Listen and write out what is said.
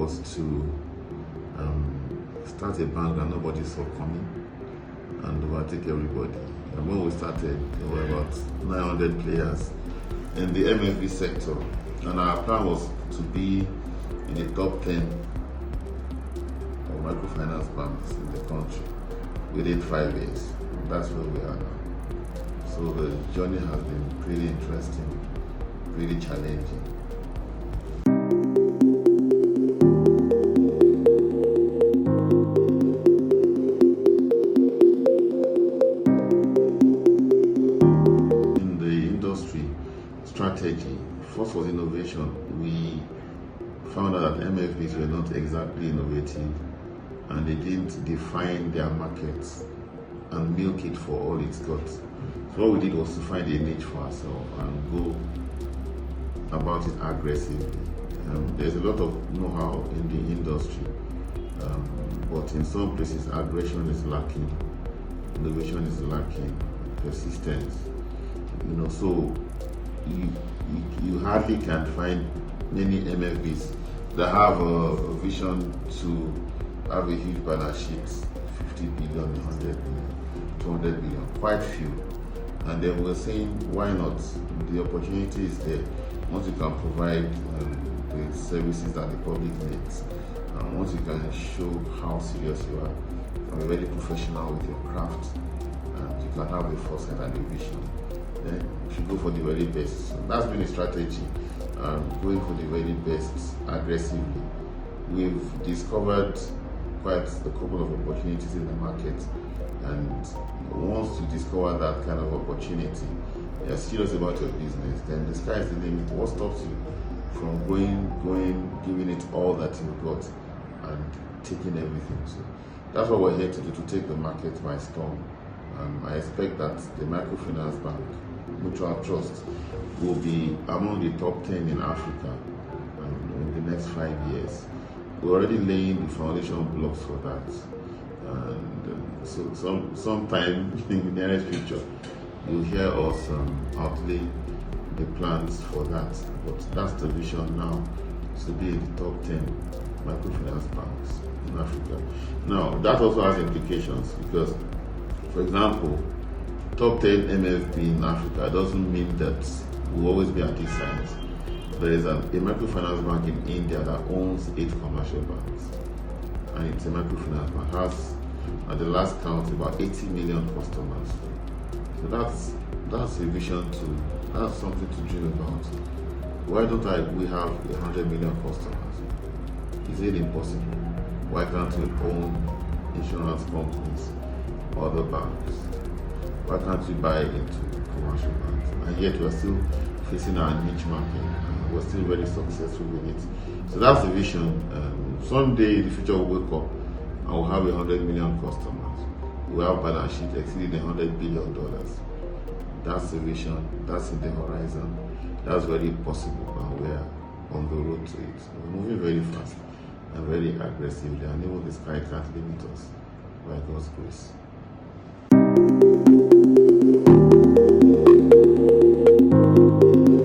was to start a bank that nobody saw coming and overtake everybody. And when we started, there were about 900 players in the MFB sector, and our plan was to be in the top 10 of microfinance banks in the country within 5 years. That's where we are now. So the journey has been pretty interesting, pretty challenging. In the industry strategy, first was innovation. We found out that MFBs were not exactly innovative and they didn't define their markets and milk it for all it's got. So what we did was to find a niche for ourselves and go about it aggressively. There's a lot of know-how in the industry, but in some places aggression is lacking, innovation is lacking, persistence. So you hardly can find many MFBs that have a vision to have a huge balance sheet, 50 billion, 100 billion, 200 billion, quite few. And then we're saying, why not? The opportunity is there. Once you can provide the services that the public needs, once you can show how serious you are, you can be very professional with your craft, and you can have the foresight and the vision, then you should go for the very best. So that's been a strategy, going for the very best aggressively. We've discovered quite a couple of opportunities in the market, and once you discover that kind of opportunity, you're serious about your business, then the sky is the limit. What stops you from going, giving it all that you've got and taking everything? So that's what we're here to do, to take the market by storm. I expect that the microfinance bank, Mutual Trust, will be among the top 10 in Africa in the next 5 years. We're already laying the foundation blocks for that. And so sometime in the nearest future, you'll hear us outlay the plans for that. But that's the vision now, to be in the top 10 microfinance banks in Africa. Now, that also has implications because, for example, top 10 MFB in Africa doesn't mean that we'll always be at this size. There is a microfinance bank in India that owns 8 commercial banks, and it's a microfinance bank. Has, at the last count, about 80 million customers. So that's a vision that's something to dream about. Why don't we have 100 million customers? Is it impossible? Why can't we own insurance companies, other banks? Why can't we buy into commercial banks? And yet we're still facing our niche market. We're still very successful with it. So that's the vision. Someday in the future we'll wake up and we'll have 100 million customers. We'll have balance sheet exceeding $100 billion. That's the vision. That's in the horizon. That's very possible, and we're on the road to it. We're moving very fast and very aggressively, and even the sky can't limit us by God's grace.